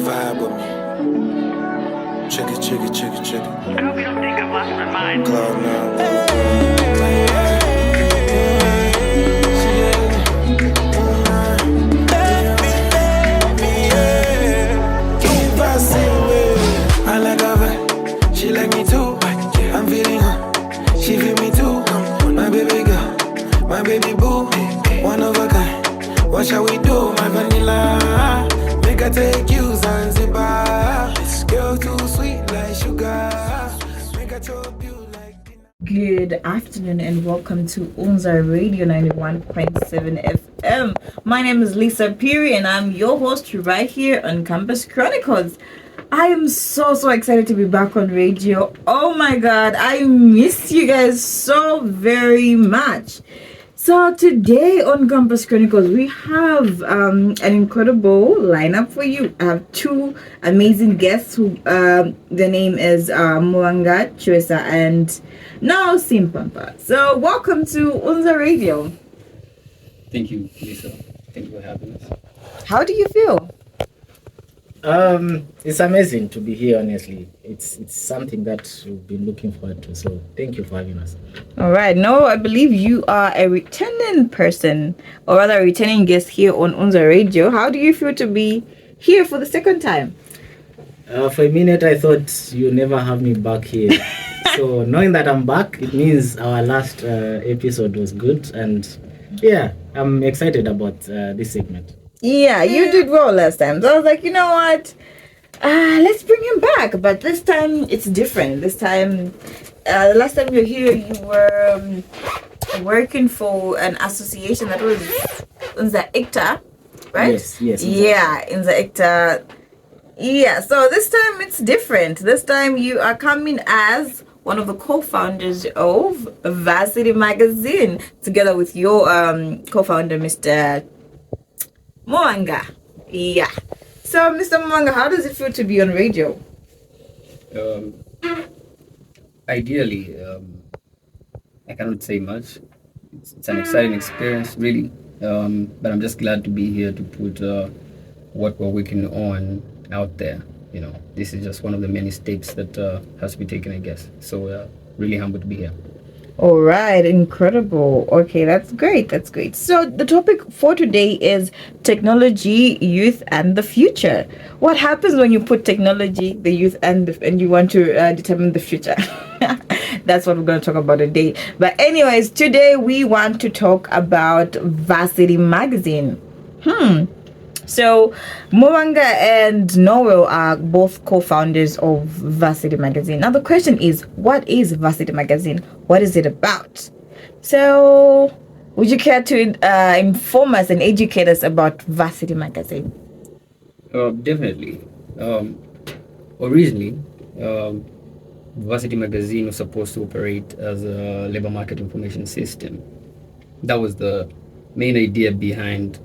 Vibe with me. Check it. I hope you don't think I've lost my mind. Cloud nine. I like her vibe, she like me too. I'm feeling her, she feel me too. My baby girl, my baby boo, one of a kind. What shall we do, my vanilla? Make I take you Zanzibar. Girl too sweet like sugar. Make I chop you like. Good afternoon and welcome to UNZA Radio 91.7 FM. My name is Phiri and I'm your host right here on Campus Chronicles. I am so excited to be back on radio. Oh my god, I miss you guys so very much. So today on Campus Chronicles, we have an incredible lineup for you. I have two amazing guests who the name is Mubanga, Choolwe, and Noel Simpemba. So welcome to UNZA Radio. Thank you, Lisa. Thank you for having us. How do you feel? It's amazing to be here, honestly. It's something that we've been looking forward to. So thank you for having us. All right. No, I believe you are a returning person, or rather a returning guest here on UNZA Radio. How do you feel to be here for the second time? For a minute, I thought you'd never have me back here. So knowing that I'm back, it means our last episode was good. And yeah, I'm excited about this segment. Yeah, you did well last time. So I was like, you know what? Let's bring him back. But this time it's different. This time, last time you were here, you were working for an association that was UNZA, right? Yes. Yeah, UNZA. Yeah, so this time it's different. This time you are coming as one of the co-founders of Varsity Magazine, together with your co-founder, Mr. Mubanga. Yeah. So, Mr. Mubanga, how does it feel to be on radio? Ideally, I cannot say much. It's an exciting experience, really. But I'm just glad to be here to put what we're working on out there. You know, this is just one of the many steps that has to be taken, I guess. So, really humbled to be here. All right, incredible. Okay, that's great. So the topic for today is technology, youth, and the future. What happens when you put technology, the youth, and you want to determine the future? That's what we're going to talk about today. But anyways, today we want to talk about Varsity Magazine. So Mubanga and Noel are both co-founders of Varsity Magazine. Now the question is, what is Varsity Magazine? What is it about? So would you care to inform us and educate us about Varsity Magazine? Definitely. Originally, Varsity Magazine was supposed to operate as a labor market information system. That was the main idea behind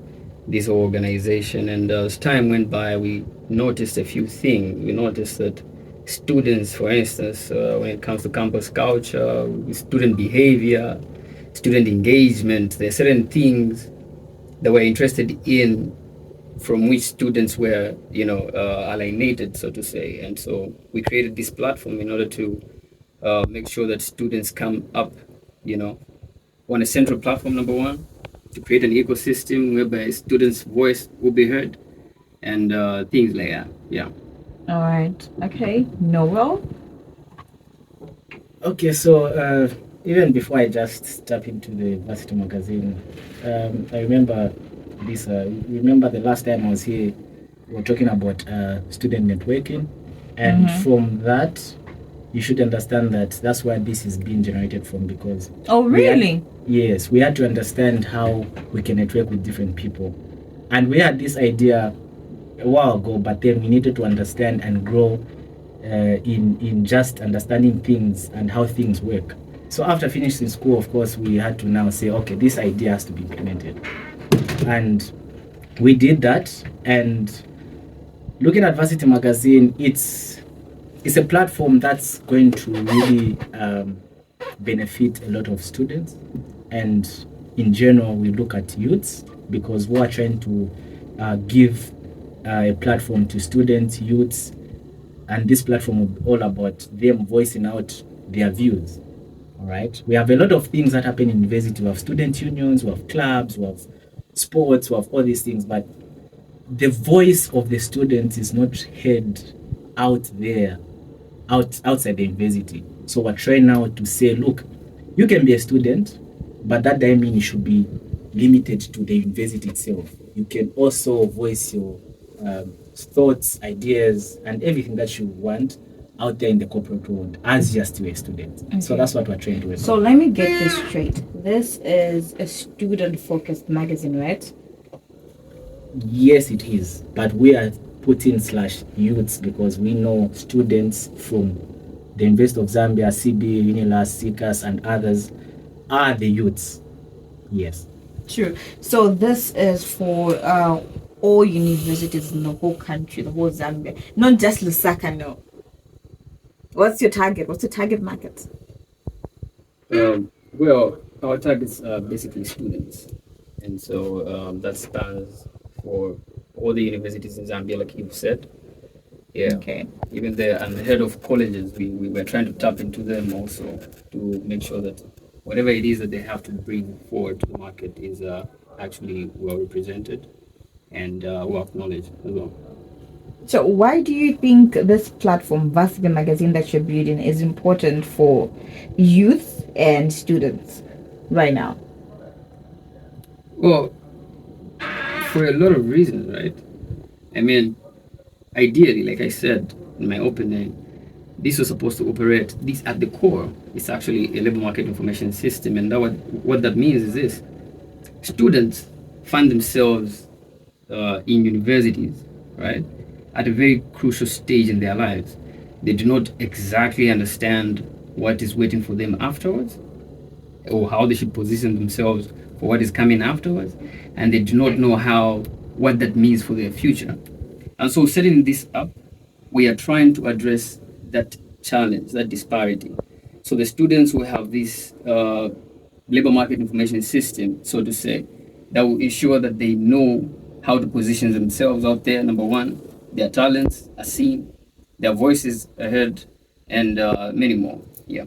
this organization, and as time went by, we noticed a few things. We noticed that students, for instance, when it comes to campus culture, student behavior, student engagement, there are certain things that we're interested in from which students were, alienated, so to say. And so we created this platform in order to make sure that students come up, on a central platform, number one, to create an ecosystem whereby students' voice will be heard and things like that. Yeah. All right. Okay. Noel? Okay, so even before I just step into the Varsity Magazine, I remember this. Remember the last time I was here, we were talking about student networking, and from that, you should understand that that's where this is being generated from, because oh really? We had to understand how we can network with different people, and we had this idea a while ago, but then we needed to understand and grow in just understanding things and how things work. So after finishing school, of course, we had to now say, okay, this idea has to be implemented, and we did that. And looking at Varsity Magazine, it's a platform that's going to really benefit a lot of students, and in general we look at youths, because we are trying to give a platform to students, youths, and this platform will be all about them voicing out their views. All right. We have a lot of things that happen in university. We have student unions, we have clubs, we have sports, we have all these things, but the voice of the students is not heard out there, outside the university. So we're trying now to say, look, you can be a student, but that doesn't mean you should be limited to the university itself. You can also voice your thoughts, ideas, and everything that you want out there in the corporate world as you're still a student. Okay. So that's what we're trying to do. So let me get this straight. This is a student-focused magazine, right? Yes, it is. But we are putting /youths because we know students from the University of Zambia, CB, UNILAS, SICAS, and others are the youths. Yes. True. So this is for all universities in the whole country, the whole Zambia, not just Lusaka. No. What's your target? What's your target market? Well, our targets are basically students, and so that spans for all the universities in Zambia, like you've said. Yeah. Okay. Even there, and the head of colleges, we were trying to tap into them also to make sure that whatever it is that they have to bring forward to the market is actually well represented and well acknowledged as well. So why do you think this platform, Varsity Magazine, that you're building is important for youth and students right now? Well, for a lot of reasons, right? I mean, ideally, like I said in my opening, this was supposed to operate, this at the core, it's actually a labor market information system. And that what that means is this: students find themselves in universities, right, at a very crucial stage in their lives. They do not exactly understand what is waiting for them afterwards, or how they should position themselves for what is coming afterwards, and they do not know what that means for their future. And so setting this up, we are trying to address that challenge, that disparity. So the students will have this labor market information system, so to say, that will ensure that they know how to position themselves out there. Number one, their talents are seen, their voices are heard, and many more. Yeah.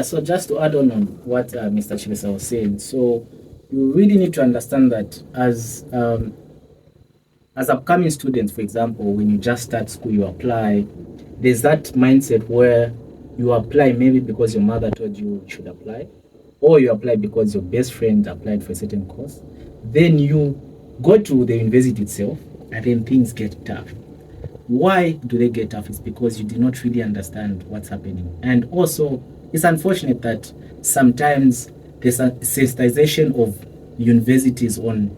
So just to add on what Mr. Chilesa was saying, so you really need to understand that as upcoming students, for example, when you just start school, you apply, there's that mindset where you apply maybe because your mother told you should apply, or you apply because your best friend applied for a certain course. Then you go to the university itself, and then things get tough. Why do they get tough? It's because you do not really understand what's happening. And also, it's unfortunate that sometimes there's a sensitization of universities on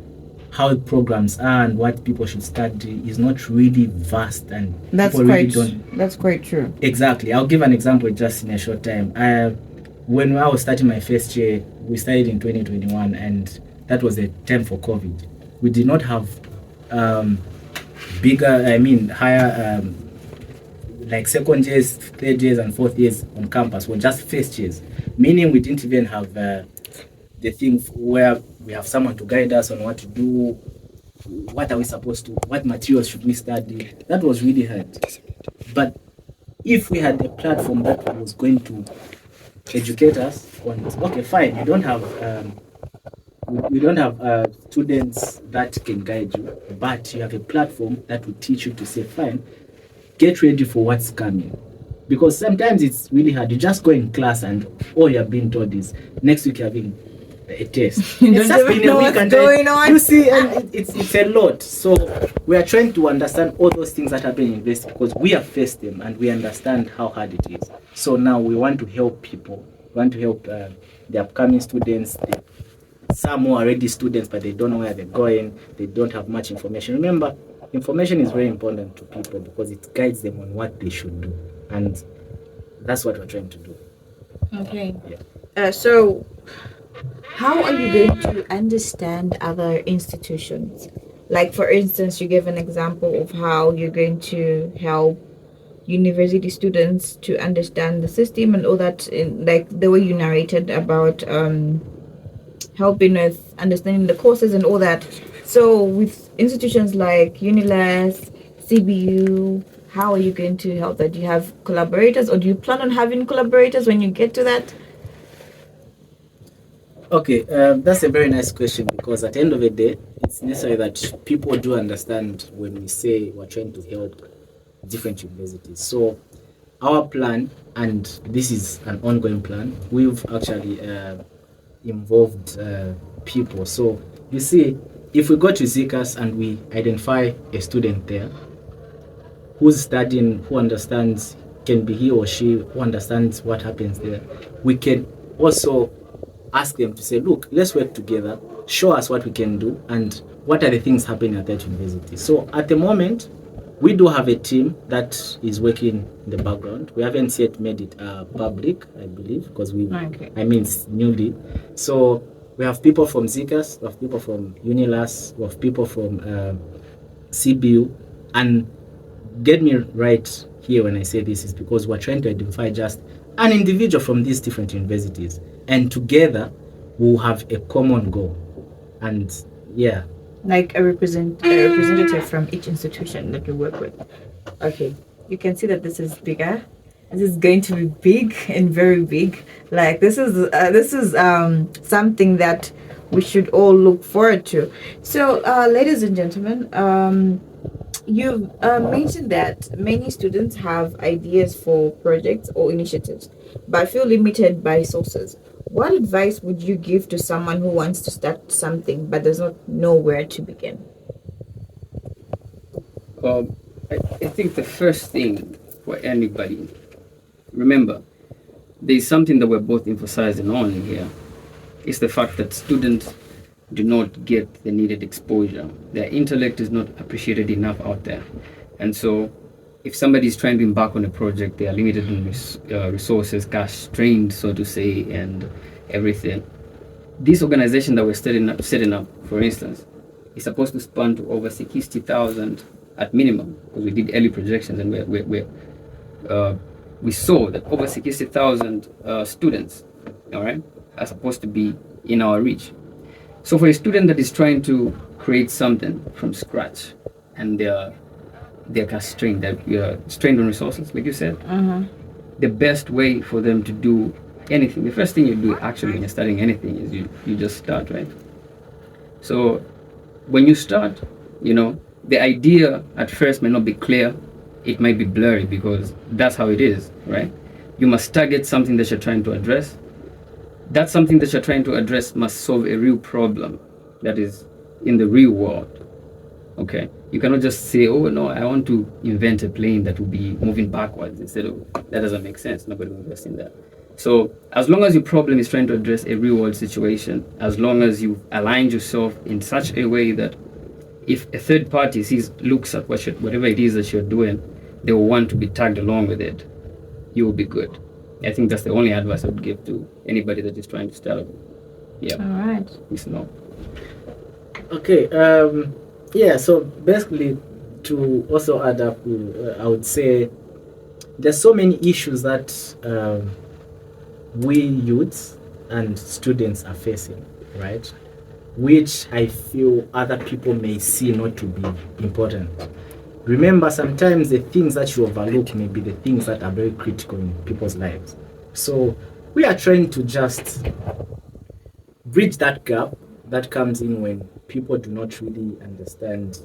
how programs are and what people should study is not really vast, and that's people quite really don't. That's quite true. Exactly. I'll give an example just in a short time. When I was starting my first year, we started in 2021, and that was the time for COVID. We did not have higher like second years, third years, and fourth years on campus. Were just first years, meaning we didn't even have the thing where we have someone to guide us on what to do, what are we supposed to, what materials should we study. That was really hard. But if we had a platform that was going to educate us on, okay, fine, you don't have students that can guide you, but you have a platform that will teach you to say, fine, get ready for what's coming. Because sometimes it's really hard. You just go in class and all you're being told is next week you're having a test. You don't even know what's going on. You see, and it's a lot. So we are trying to understand all those things that happen in university because we have faced them and we understand how hard it is. So now we want to help people. We want to help the upcoming students. Some who are already students, but they don't know where they're going. They don't have much information. Remember, information is very important to people because it guides them on what they should do. And that's what we're trying to do. Okay. Yeah. So how are you going to understand other institutions? Like, for instance, you gave an example of how you're going to help university students to understand the system and all that, in, like the way you narrated about helping with understanding the courses and all that. So with institutions like UNILAS, CBU, how are you going to help that? Do you have collaborators, or do you plan on having collaborators when you get to that? Okay, that's a very nice question, because at the end of the day, it's necessary that people do understand when we say we're trying to help different universities. So our plan, and this is an ongoing plan, we've actually involved people. So you see, if we go to ZCAS and we identify a student there who's studying, who understands, can be he or she, who understands what happens there, we can also ask them to say, look, let's work together, show us what we can do and what are the things happening at that university. So at the moment, we do have a team that is working in the background. We haven't yet made it public, I believe, because it's newly. So we have people from ZCAS, we have people from UNILAS, we have people from CBU, and get me right here when I say this is because we're trying to identify just an individual from these different universities, and together we'll have a common goal. And yeah, like a representative from each institution that you work with. Okay, you can see that this is bigger. This is going to be big and very big. Like this is something that we should all look forward to. So, ladies and gentlemen, you've mentioned that many students have ideas for projects or initiatives, but feel limited by resources. What advice would you give to someone who wants to start something but does not know where to begin? I think the first thing for anybody, remember, there's something that we're both emphasizing on here. It's the fact that students do not get the needed exposure. Their intellect is not appreciated enough out there. And so if somebody is trying to embark on a project, they are limited in resources, cash strained, so to say, and everything. This organization that we're setting up, for instance, is supposed to span to over 60,000 at minimum, because we did early projections, and we saw that over 60,000 students, all right, are supposed to be in our reach. So for a student that is trying to create something from scratch, and they're strained on resources, like you said, the best way for them to do anything, the first thing you do actually when you're starting anything is you just start, right? So when you start, the idea at first may not be clear, it might be blurry, because that's how it is, right? You must target something that you're trying to address. That something that you're trying to address must solve a real problem that is in the real world. Okay? You cannot just say, oh no, I want to invent a plane that will be moving backwards instead of, that doesn't make sense. Nobody will invest in that. So as long as your problem is trying to address a real world situation, as long as you've aligned yourself in such a way that if a third party looks at whatever it is that you're doing, they will want to be tagged along with it, you will be good. I think that's the only advice I would give to anybody that is trying to start. Yeah. All right. It's no. Okay. Yeah. So basically, to also add up, I would say there's so many issues that we youths and students are facing, right? Which I feel other people may see not to be important. Remember, sometimes the things that you overlook may be the things that are very critical in people's lives. So we are trying to just bridge that gap that comes in when people do not really understand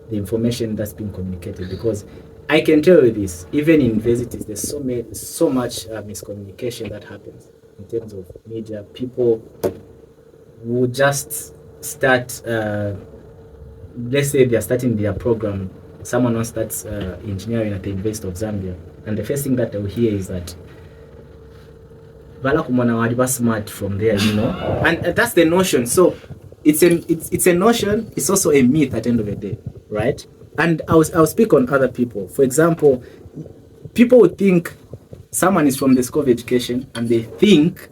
the information that's being communicated. Because I can tell you this, even in universities, there's so much miscommunication that happens in terms of media. People will just start, let's say they're starting their program, someone else starts engineering at the University of Zambia, and the first thing that they'll hear is that smart from there, and that's the notion. So it's a notion. It's also a myth at the end of the day, right? And I'll speak on other people. For example, people would think someone is from the School of Education, and they think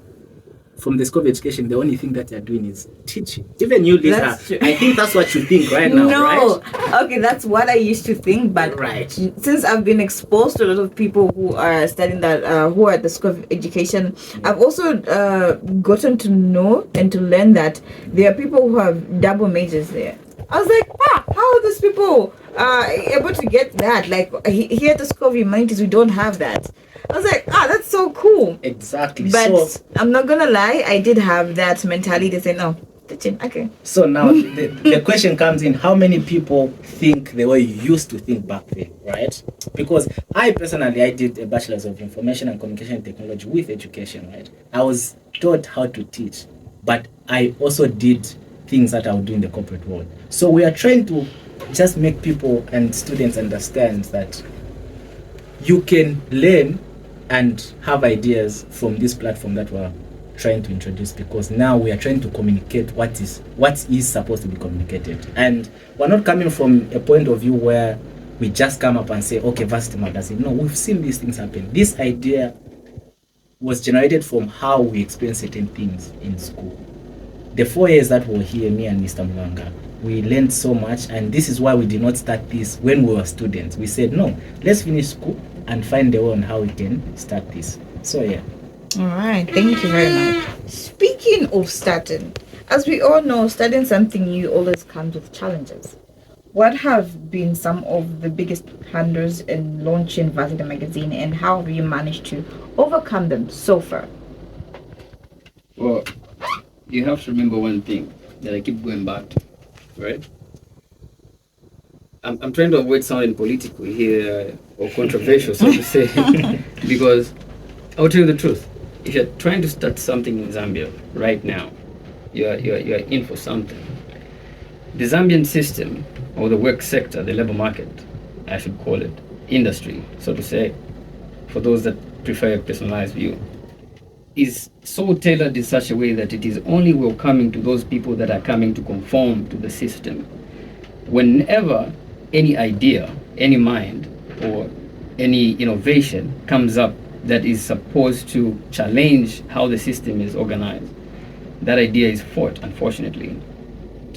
from the School of Education, the only thing that they're doing is teaching. Even you, Lisa, I think that's what you think right now, no. right? Okay, that's what I used to think, but right. Since I've been exposed to a lot of people who are studying that, who are at the School of Education, I've also gotten to know and to learn that there are people who have double majors there. I was like, how are these people able to get that? Like here at the School of Humanities, we don't have that. I was like, that's so cool. Exactly. But So I'm not gonna lie, I did have that mentality to say, no, teaching, okay. So now the question comes in, how many people think the way you used to think back then, right? Because I did a Bachelor's of Information and Communication Technology with education, right? I was taught how to teach, but I also did things that I would do in the corporate world. So we are trying to just make people and students understand that you can learn and have ideas from this platform that we're trying to introduce, because now we are trying to communicate what is supposed to be communicated, and we're not coming from a point of view where we just come up and say, okay, Varsity Magazine. No, we've seen these things happen. This idea was generated from how we experience certain things in school. The 4 years that we were here, me and Mr. Mubanga, we learned so much, and this is why we did not start this when we were students. We said, no, let's finish school and find a way on how we can start this. So yeah. All right, thank you very much. Speaking of starting, as we all know, starting something new always comes with challenges. What have been some of the biggest blunders in launching Varsity Magazine, and how have you managed to overcome them so far? Well, you have to remember one thing that I keep going back to, right? I'm trying to avoid sounding political here or controversial, so to say, because I'll tell you the truth. If you're trying to start something in Zambia right now, you're in for something. The Zambian system, or the work sector, the labor market, I should call it, industry, so to say, for those that prefer a personalized view, is so tailored in such a way that it is only welcoming to those people that are coming to conform to the system. Whenever any idea, any mind, or any innovation comes up that is supposed to challenge how the system is organized, that idea is fought, unfortunately.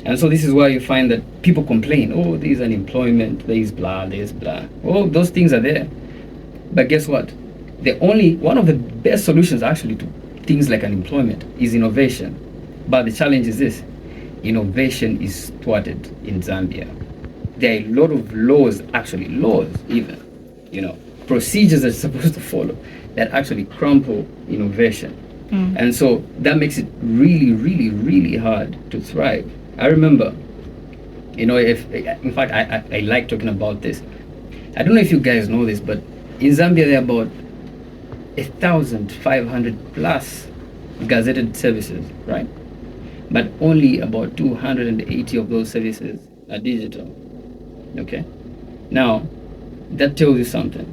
And so this is why you find that people complain, oh, there's unemployment, there's blah. Oh, those things are there. But guess what? One of the best solutions actually to things like unemployment is innovation. But the challenge is this: innovation is thwarted in Zambia. There are a lot of laws even, procedures that are supposed to follow that actually crumple innovation. And so that makes it really, really, really hard to thrive. I remember, in fact, I like talking about this. I don't know if you guys know this, but in Zambia there are about 1,500 plus gazetted services, right? But only about 280 of those services are digital. Okay? Now, that tells you something.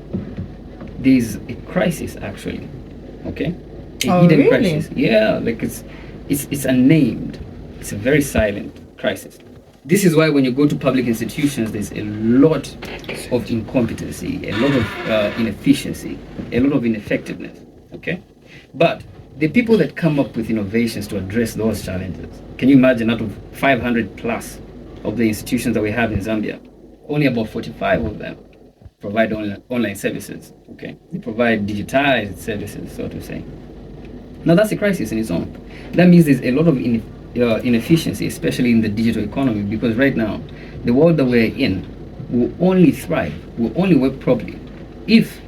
There's a crisis actually. Okay? A hidden really? crisis. Yeah, like it's unnamed. It's a very silent crisis. This is why when you go to public institutions, there's a lot of incompetency, a lot of inefficiency, a lot of ineffectiveness. Okay? But the people that come up with innovations to address those challenges, can you imagine, out of 500 plus of the institutions that we have in Zambia, only about 45 of them provide online services. Okay? They provide digitized services, so to say. Now that's a crisis in its own. That means there's a lot of inefficiency, especially in the digital economy, because right now, the world that we're in will only thrive, will only work properly if,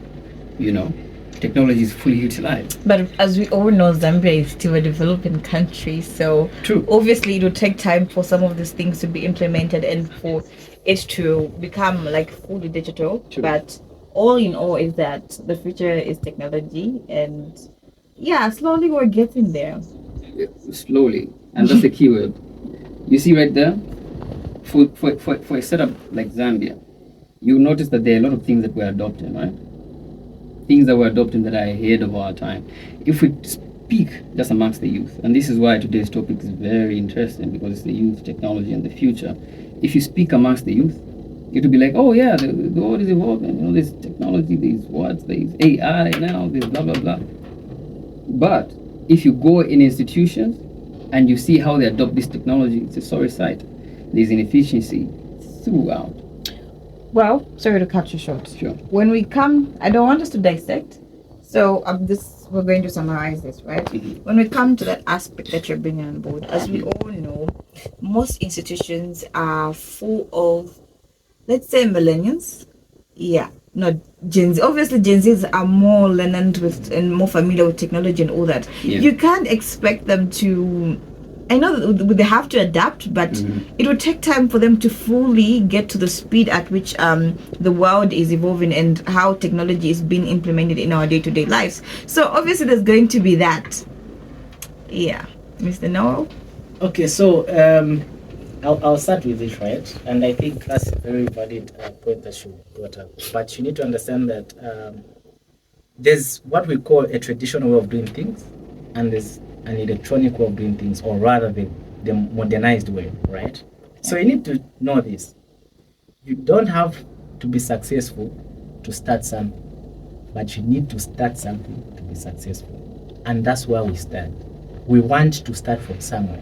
technology is fully utilized. But as we all know, Zambia is still a developing country, so True. Obviously it will take time for some of these things to be implemented and for it to become like fully digital. True. But all in all is that the future is technology, and slowly we're getting there. Slowly, and that's the key word. You see right there, for a setup like Zambia, you notice that there are a lot of things that we're adopting, right? Things that we're adopting that are ahead of our time. If we speak just amongst the youth, and this is why today's topic is very interesting, because it's the youth, technology, and the future. If you speak amongst the youth, it will be like, oh yeah, the world is evolving. There's technology, there's AI now, there's blah blah blah. But if you go in institutions and you see how they adopt this technology, it's a sorry sight. There's inefficiency throughout. Well, sorry to cut you short. Sure. When we come, I don't want us to dissect, so we're going to summarize this, right? Mm-hmm. When we come to that aspect that you're bringing on board, as we all know, most institutions are full of, let's say, millennials. Yeah, not Gen Z. Obviously, Gen Zs are more learned with and more familiar with technology and all that. Yeah. You can't expect them to. I know that they have to adapt, but it would take time for them to fully get to the speed at which the world is evolving and how technology is being implemented in our day-to-day lives. So obviously, there's going to be that. Yeah, Mr. Noel. Okay, so I'll start with this, right? And I think that's a very valid point that you brought up. But you need to understand that there's what we call a traditional way of doing things, and there's an electronic way of doing things, or rather the modernized way, right? So you need to know this. You don't have to be successful to start something, but you need to start something to be successful. And that's where we stand. We want to start from somewhere.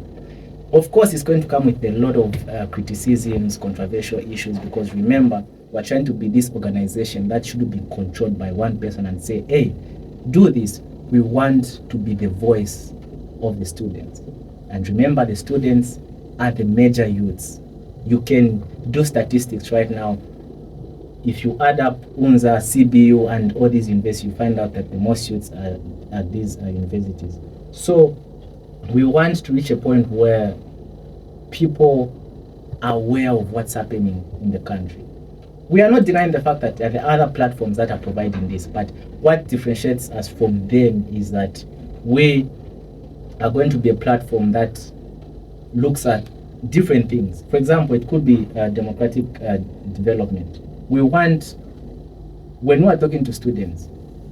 Of course, it's going to come with a lot of criticisms, controversial issues, because remember, we're trying to be this organization that should be controlled by one person and say, hey, do this. We want to be the voice of the students. And remember, the students are the major youths. You can do statistics right now. If you add up UNZA, CBU, and all these universities, you find out that the most youths are at these universities. So we want to reach a point where people are aware of what's happening in the country. We are not denying the fact that there are other platforms that are providing this, but what differentiates us from them is that we are going to be a platform that looks at different things. For example, it could be democratic development. We want, when we are talking to students,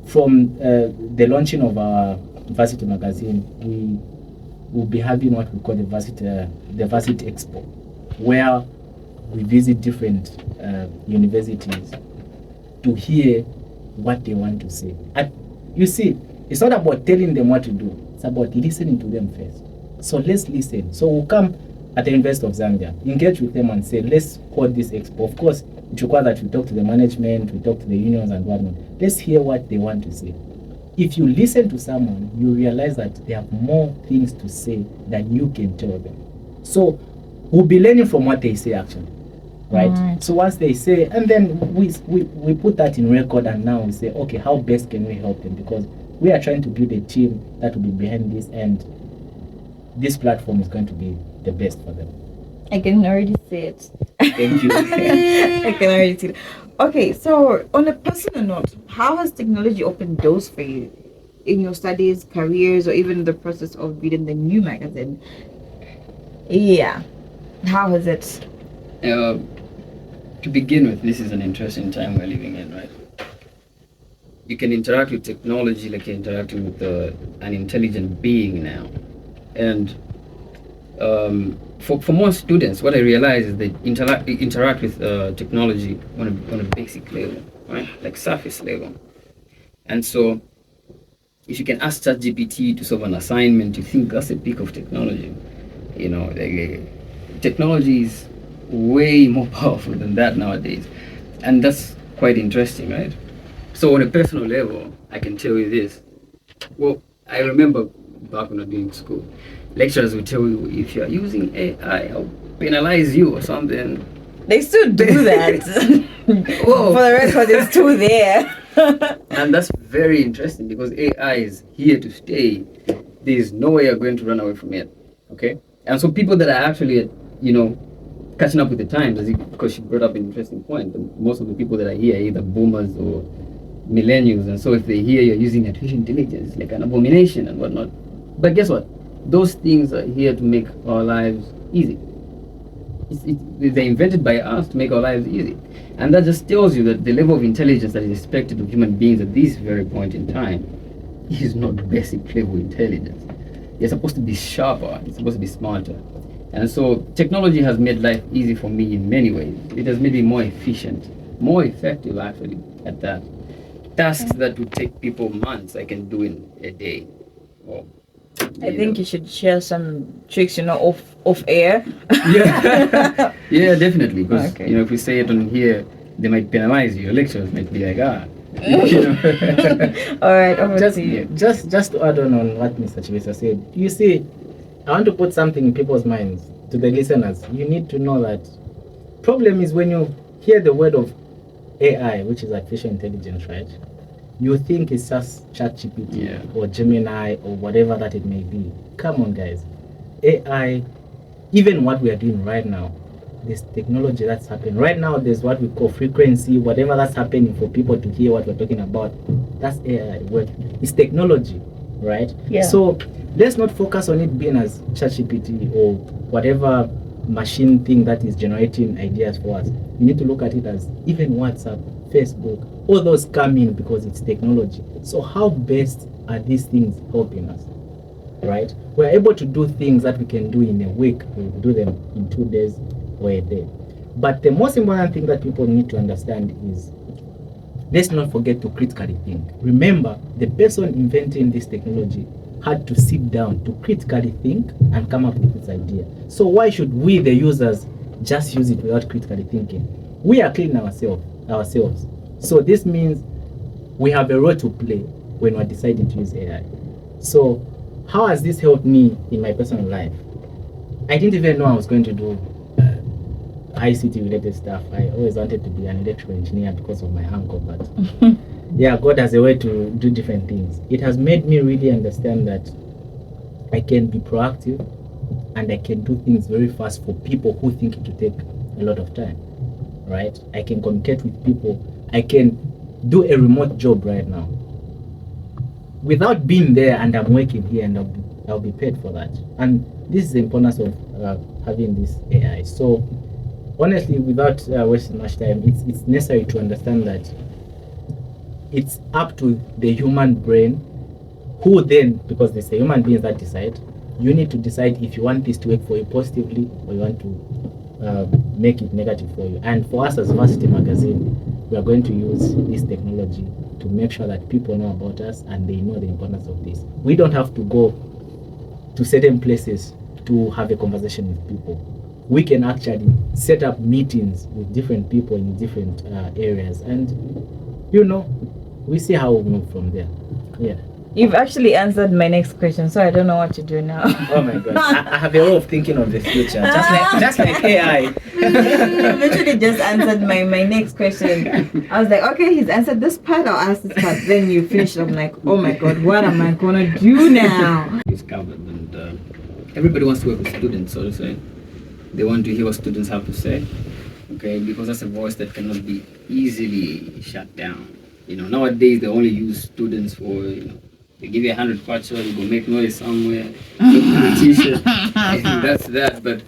from the launching of our varsity magazine, we will be having what we call the varsity expo, where we visit different universities to hear what they want to say. And you see, it's not about telling them what to do, it's about listening to them first. So let's listen. So we'll come at the University of Zambia, engage with them and say, let's hold this expo. Of course, it requires that we talk to the management, we talk to the unions and whatnot. Let's hear what they want to say. If you listen to someone, you realize that they have more things to say than you can tell them. So we'll be learning from what they say actually, right? So once they say, and then we put that in record, and now we say, okay, how best can we help them? Because we are trying to build a team that will be behind this, and this platform is going to be the best for them. I can already see it. Thank you. I can already see it. Okay, so on a personal note, how has technology opened doors for you in your studies, careers, or even the process of reading the new magazine? Yeah, how has it? To begin with, this is an interesting time we're living in, right? You can interact with technology like you're interacting with an intelligent being now. And for most students, what I realize is they interact with technology on a basic level, right? Like surface level. And so if you can ask ChatGPT to solve an assignment, you think that's a peak of technology. You know, technology is way more powerful than that nowadays. And that's quite interesting, right? So on a personal level, I can tell you this. Well, I remember back when I was doing school, lecturers would tell you, if you're using AI, I'll penalize you or something. They still do that. Whoa. For the record, it's still there. And that's very interesting because AI is here to stay. There's no way you're going to run away from it. Okay? And so people that are actually, catching up with the times, because she brought up an interesting point, most of the people that are here are either boomers or millennials, and so if they hear you're using artificial intelligence, it's like an abomination and whatnot. But guess what? Those things are here to make our lives easy. They're invented by us to make our lives easy. And that just tells you that the level of intelligence that is expected of human beings at this very point in time is not basic level intelligence. You're supposed to be sharper, you're supposed to be smarter. And so technology has made life easy for me in many ways. It has made me more efficient, more effective actually at that. Tasks that would take people months, I can do in a day. Well, I think you should share some tricks, off air. Yeah, yeah, definitely. Because Okay. if we say it on here, they might penalize you. Lecturers might be like, All right, over to you. Just to add on what Mr. Chivesa said, you see, I want to put something in people's minds. to the listeners, you need to know that problem is when you hear the word of AI, which is artificial intelligence, right? You think it's just ChatGPT or Gemini or whatever that it may be. Come on, guys. AI, even what we are doing right now, this technology that's happening right now, there's what we call frequency, whatever that's happening for people to hear what we're talking about. That's AI. It's technology, right? Yeah. So let's not focus on it being as ChatGPT or whatever machine thing that is generating ideas for us. We need to look at it as even WhatsApp, Facebook, all those come in because it's technology. So how best are these things helping us, right? We're able to do things that we can do in a week. We do them in 2 days or a day. But the most important thing that people need to understand is, let's not forget to critically think. Remember, the person inventing this technology had to sit down to critically think and come up with this idea. So why should we, the users, just use it without critically thinking? We are cleaning ourselves. So this means we have a role to play when we're deciding to use AI. So how has this helped me in my personal life? I didn't even know I was going to do ICT related stuff. I always wanted to be an electrical engineer because of my uncle, but yeah, God has a way to do different things. It has made me really understand that I can be proactive and I can do things very fast for people who think it will take a lot of time, right? I can communicate with people. I can do a remote job right now without being there, and I'm working here and I'll be paid for that. And this is the importance of having this AI. So honestly, without wasting much time, it's necessary to understand that it's up to the human brain, who then, because there's the human beings that decide, you need to decide if you want this to work for you positively or you want to make it negative for you. And for us as Varsity Magazine, we are going to use this technology to make sure that people know about us and they know the importance of this. We don't have to go to certain places to have a conversation with people. We can actually set up meetings with different people in different areas, and we see how we move from there. Yeah. You've actually answered my next question, so I don't know what to do now. Oh my God, I have a way of thinking of the future, just like AI. You literally just answered my next question. I was like, okay, he's answered this part, I'll ask this part. Then you finished. I'm like, oh my God, what am I gonna do now? It's covered, and everybody wants to work with students, so to say. They want to hear what students have to say, okay, because that's a voice that cannot be easily shut down. Nowadays they only use students for, they give you 100 kwacha, you go make noise somewhere, look for the t-shirt, and that's that. But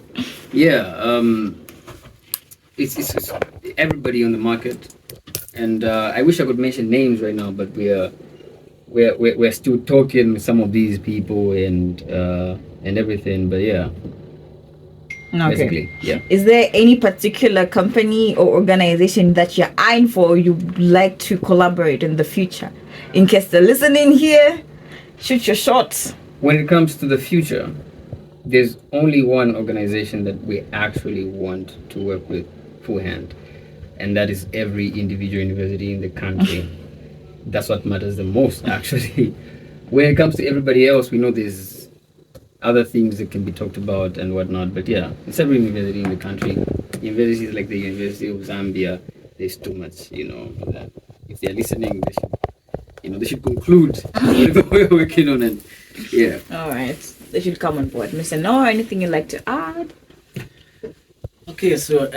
yeah, it's everybody on the market, and I wish I could mention names right now, but we're still talking with some of these people and everything. But yeah. Okay. Basically, yeah. Is there any particular company or organization that you're eyeing for, or you'd like to collaborate in the future? In case they're listening here, shoot your shots. When it comes to the future, there's only one organization that we actually want to work with full hand, and that is every individual university in the country. That's what matters the most, actually. When it comes to everybody else, we know there's other things that can be talked about and whatnot, but yeah, it's every university in the country. Universities like the University of Zambia, there's too much, that if they're listening, they should conclude what we're working on, and yeah. All right, they should come on board. Mr. Noah, anything you'd like to add? Okay, so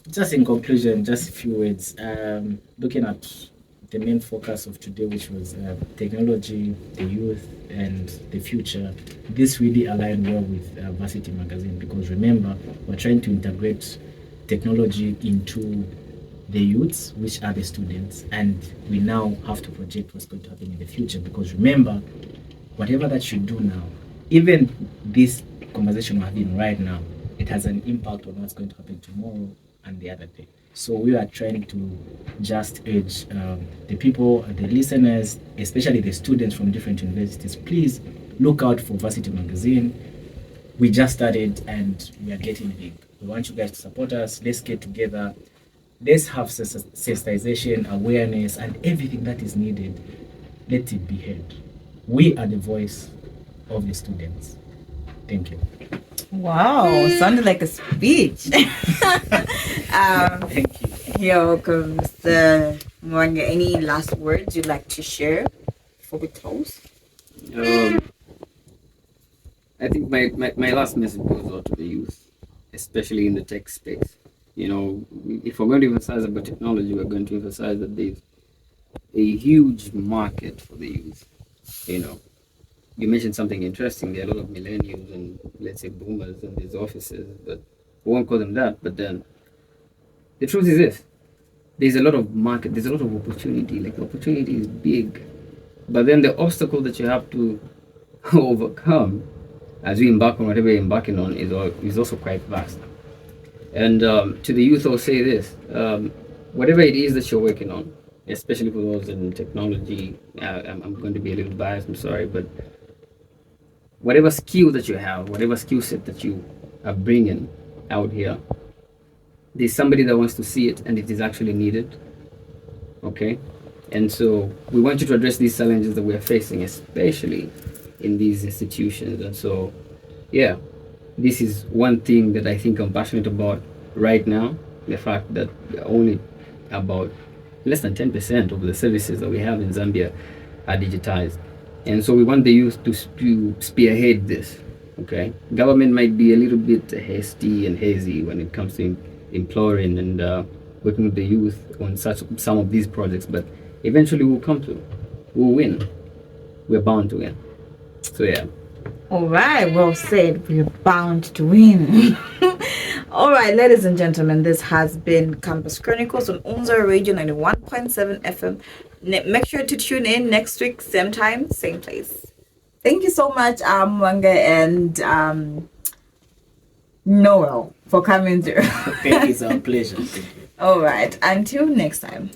just in conclusion, just a few words. Looking at the main focus of today, which was technology, the youth, and the future. This really aligned well with Varsity Magazine, because remember, we're trying to integrate technology into the youths, which are the students, and we now have to project what's going to happen in the future, because remember, whatever that you do now, even this conversation we're having right now, it has an impact on what's going to happen tomorrow and the other day. So we are trying to just urge the people, the listeners, especially the students from different universities, please look out for Varsity Magazine. We just started and we are getting big. We want you guys to support us. Let's get together. Let's have sensitization, awareness, and everything that is needed. Let it be heard. We are the voice of the students. Thank you. Wow, sounded like a speech. Thank you. You're welcome, Mr. Mubanga. Any last words you'd like to share before we close? I think my last message goes out to the youth, especially in the tech space. You know, if we're going to emphasize about technology, we're going to emphasize that there's a huge market for the youth. You know, you mentioned something interesting. There are a lot of millennials and, let's say, boomers in these offices, but we won't call them that. But then the truth is this: there's a lot of market, there's a lot of opportunity. Like, the opportunity is big, but then the obstacle that you have to overcome as we embark on whatever you're embarking on is also quite vast. And to the youth, I'll say this: whatever it is that you're working on, especially for those in technology, I'm going to be a little biased, I'm sorry, but whatever skill that you have, whatever skill set that you are bringing out here, there's somebody that wants to see it, and it is actually needed. Okay? And so we want you to address these challenges that we're facing, especially in these institutions. And so, yeah, this is one thing that I think I'm passionate about right now: the fact that only about less than 10% of the services that we have in Zambia are digitized. And so we want the youth to spearhead this. Okay, government might be a little bit hasty and hazy when it comes to imploring and working with the youth on some of these projects, but eventually we'll win. We're bound to win. So yeah. All right, well said. We're bound to win. All right, ladies and gentlemen, this has been Campus Chronicles on UNZA Radio 91.7 FM. Make sure to tune in next week, same time, same place. Thank you so much, Mubanga and Noel, for coming through. Thank you. It's our pleasure. Thank you. All right, until next time.